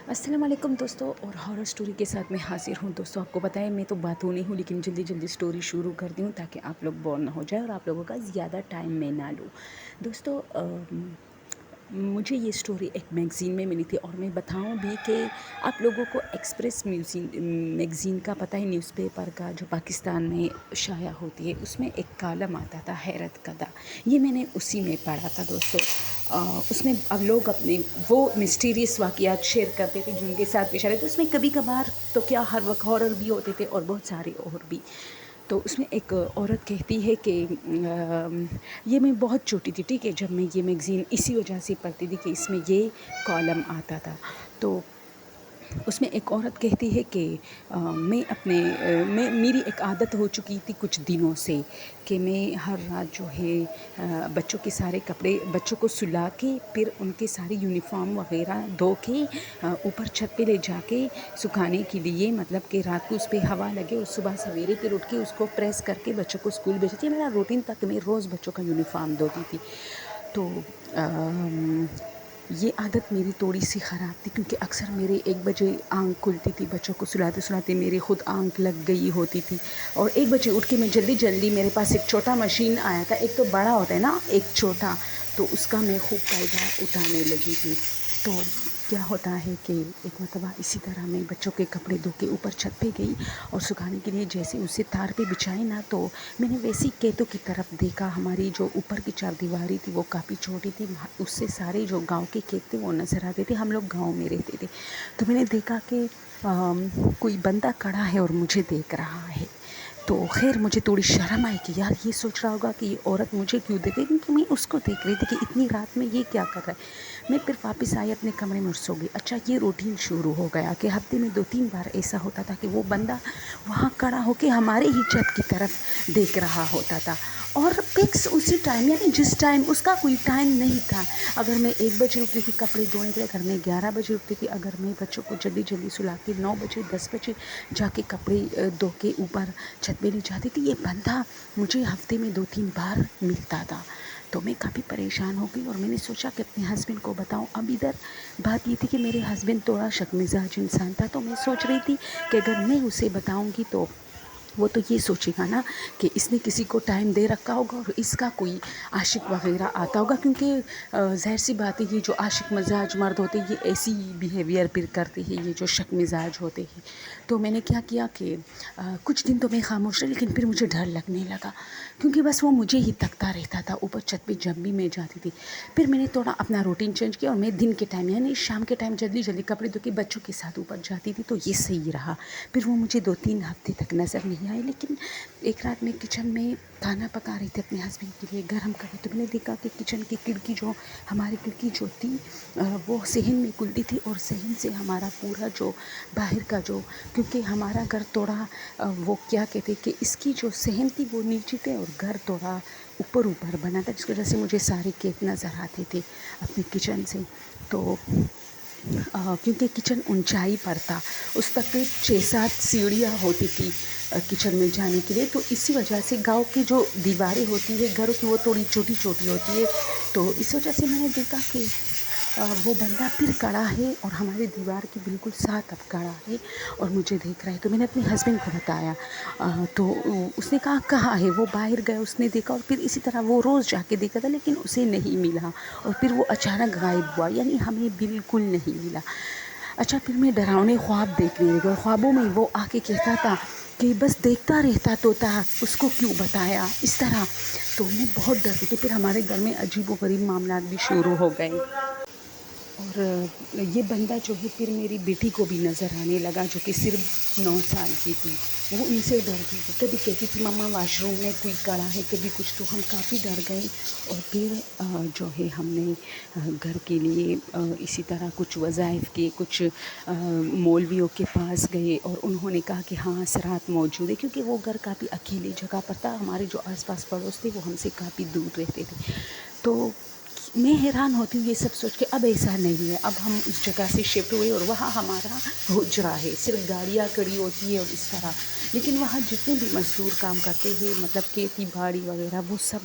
अस्सलाम वालेकुम दोस्तों, और हॉरर स्टोरी के साथ मैं हाज़िर हूँ। दोस्तों, आपको पता है मैं तो बातूँ नहीं हूँ, लेकिन जल्दी जल्दी स्टोरी शुरू करती हूँ ताकि आप लोग बोर ना हो जाए और आप लोगों का ज़्यादा टाइम मैं ना लूँ। दोस्तों, मुझे ये स्टोरी एक मैगज़ीन में मिली थी, और मैं बताऊँ भी कि आप लोगों को एक्सप्रेस मैगज़ीन का पता है, न्यूज़पेपर का जो पाकिस्तान में शाया होती है, उसमें एक कॉलम आता था हैरत कदा। ये मैंने उसी में पढ़ा था दोस्तों। उसमें अब लोग अपने वो मिस्टीरियस वाक़यात शेयर करते थे जिनके साथ पेश आ रहे थे। उसमें कभी कभार तो क्या, हर वक्त हॉरर भी होते थे और बहुत सारे और भी। तो उसमें एक औरत कहती है कि ये मैं बहुत छोटी थी, ठीक है, जब मैं ये मैगज़ीन इसी वजह से पढ़ती थी कि इसमें ये कॉलम आता था। तो उसमें एक औरत कहती है कि मैं मेरी एक आदत हो चुकी थी कुछ दिनों से कि मैं हर रात जो है बच्चों के सारे कपड़े बच्चों को सुला के फिर उनके सारे यूनिफॉर्म वगैरह धो के ऊपर छत पे ले जाके सुखाने के लिए, मतलब कि रात को उस पर हवा लगे और सुबह सवेरे फिर उठ के उसको प्रेस करके बच्चों को स्कूल भेजी थी। मेरा रूटीन था कि मैं रोज़ बच्चों का यूनिफॉर्म धोती थी। तो ये आदत मेरी थोड़ी सी ख़राब थी, क्योंकि अक्सर मेरे 1 बजे आँख खुलती थी, बच्चों को सुलाते सुलाते मेरी खुद आँख लग गई होती थी। और 1 बजे उठ के मैं जल्दी जल्दी, मेरे पास एक छोटा मशीन आया था, एक तो बड़ा होता है ना, एक छोटा, तो उसका मैं खूब फ़ायदा उठाने लगी थी। तो क्या होता है कि एक मरतबा इसी तरह मैं बच्चों के कपड़े धो के ऊपर छत पे गई और सुखाने के लिए जैसे उसे तार पे बिछाए ना, तो मैंने वैसी खेतों की तरफ देखा। हमारी जो ऊपर की चारदीवारी थी वो काफ़ी छोटी थी, उससे सारे जो गांव के खेत थे वो नज़र आते थे। हम लोग गांव में रहते थे। तो मैंने देखा कि कोई बंदा खड़ा है और मुझे देख रहा है। तो खैर मुझे थोड़ी शर्म आई कि यार ये सोच रहा होगा कि ये औरत मुझे क्यों देख रही है, क्योंकि मैं उसको देख रही थी कि इतनी रात में ये क्या कर रहा है। मैं फिर वापस आई अपने कमरे में और सो गई। अच्छा, ये रूटीन शुरू हो गया कि हफ्ते में 2-3 बार ऐसा होता था कि वो बंदा वहाँ खड़ा होकर हमारे ही छत की तरफ देख रहा होता था, और फिक्स उसी टाइम, यानी जिस टाइम, उसका कोई टाइम नहीं था। अगर मैं 1 बजे उठती थी कपड़े धोने के लिए, अगर मैं 11 बजे उठती थी, अगर मैं बच्चों को जल्दी जल्दी सुला के 9 बजे 10 बजे जाके कपड़े धो के ऊपर छत पे ले जाती थी, ये बंदा मुझे हफ्ते में 2-3 बार मिलता था। तो मैं काफ़ी परेशान हो गई और मैंने सोचा कि अपने हस्बैंड को बताऊं। अब इधर बात ये थी कि मेरे हस्बैंड थोड़ा शक-मिज़ाज इंसान था, तो मैं सोच रही थी कि अगर मैं उसे बताऊंगी तो वो तो ये सोचेगा ना कि इसने किसी को टाइम दे रखा होगा और इसका कोई आशिक वगैरह आता होगा, क्योंकि ज़ाहिर सी बात है, ये जो आशिक मिजाज मर्द होते हैं ये ऐसी बिहेवियर फिर करते हैं, ये जो शक मिजाज होते हैं। तो मैंने क्या किया कि कुछ दिन तो मैं खामोश रही, लेकिन फिर मुझे डर लगने लगा, क्योंकि बस वो मुझे ही तकता रहता था ऊपर छत पे जब भी मैं जाती थी। फिर मैंने थोड़ा अपना रूटीन चेंज किया और मैं दिन के टाइम, यानी शाम के टाइम जल्दी जल्दी कपड़े धो के बच्चों के साथ ऊपर जाती थी, तो ये सही रहा। फिर वो मुझे 2-3 हफ्ते तक नज़र नहीं आए। लेकिन एक रात मैं किचन में खाना पका रही थी अपने हस्बैंड के लिए, गर्म कर रही, तो मैंने देखा कि किचन की खिड़की, जो हमारी खिड़की जो थी वो सहन में खुलती थी, और सहन से हमारा पूरा जो बाहर का जो, क्योंकि हमारा घर थोड़ा वो क्या कहते कि इसकी जो सहन थी वो नीचे थे और घर थोड़ा ऊपर ऊपर बना था, जिसकी वजह से मुझे सारे खेत नज़र आते थे अपने किचन से। तो क्योंकि किचन ऊंचाई पर था, उस तक करीब 6-7 सीढ़ियाँ होती थी किचन में जाने के लिए। तो इसी वजह से गांव की जो दीवारें होती है घरों की वो थोड़ी छोटी छोटी होती है। तो इस वजह से मैंने देखा कि वो बंदा फिर खड़ा है और हमारी दीवार के बिल्कुल साथ अब खड़ा है और मुझे देख रहा है। तो मैंने अपने हस्बैंड को बताया, तो उसने कहा कहाँ है, वो बाहर गया, उसने देखा, और फिर इसी तरह वो रोज़ जाके देखा था लेकिन उसे नहीं मिला, और फिर वो अचानक गायब हुआ, यानी हमें बिल्कुल नहीं मिला। अच्छा, फिर मैं डरावने ख्वाब देखने लगी और ख्वाबों में वो आके कहता था कि बस देखता रहता तो था, उसको क्यों बताया, इस तरह। तो मैं बहुत डरती थी। फिर हमारे घर में अजीबोगरीब मामला भी शुरू हो गए, और ये बंदा जो है फिर मेरी बेटी को भी नज़र आने लगा, जो कि सिर्फ 9 साल की थी। वो उनसे डरती थी, कभी कहती थी मम्मा वॉशरूम में कोई कड़ा है, कभी कुछ। तो हम काफ़ी डर गए, और फिर जो है हमने घर के लिए इसी तरह कुछ वज़ाइफ के, कुछ मौलवियों के पास गए, और उन्होंने कहा कि हाँ असरात मौजूद है, क्योंकि वो घर काफ़ी अकेली जगह पर था। हमारे जो आसपास पड़ोस थे वो हमसे काफ़ी दूर रहते थे। तो मैं हैरान होती हूँ ये सब सोच के। अब ऐसा नहीं है, अब हम उस जगह से शिफ्ट हुए और वहाँ हमारा हुजरा है, सिर्फ गाड़ियाँ खड़ी होती है और इस तरह। लेकिन वहाँ जितने भी मज़दूर काम करते हैं, मतलब खेती बाड़ी वगैरह, वो सब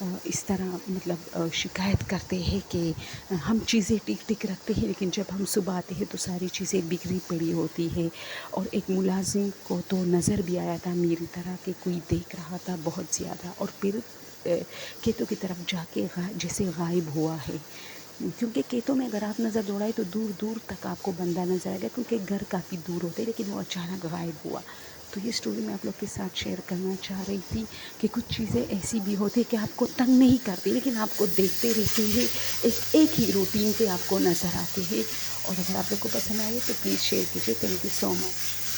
اس طرح مطلب شکایت کرتے ہیں کہ ہم چیزیں ٹھیک ٹھیک رکھتے ہیں لیکن جب ہم صبح آتے ہیں تو ساری چیزیں بکھری پڑی ہوتی ہے. اور ایک ملازم کو تو نظر بھی آیا تھا میری طرح کہ کوئی دیکھ رہا تھا بہت زیادہ، اور پھر کھیتوں کی طرف جا کے جیسے غائب ہوا ہے. کیونکہ کھیتوں میں اگر آپ نظر دوڑائے تو دور دور تک آپ کو بندہ نظر آئے گا، کیونکہ گھر کافی دور ہوتے ہیں، لیکن وہ اچانک غائب ہوا. تو یہ سٹوری میں آپ لوگ کے ساتھ شیئر کرنا چاہ رہی تھی کہ کچھ چیزیں ایسی بھی ہوتی ہیں کہ آپ کو تنگ نہیں کرتی لیکن آپ کو دیکھتے رہتے ہیں، ایک ہی روٹین پہ آپ کو نظر آتے ہیں. اور اگر آپ لوگ کو پسند آئے تو پلیز شیئر کیجیے. Thank you so much.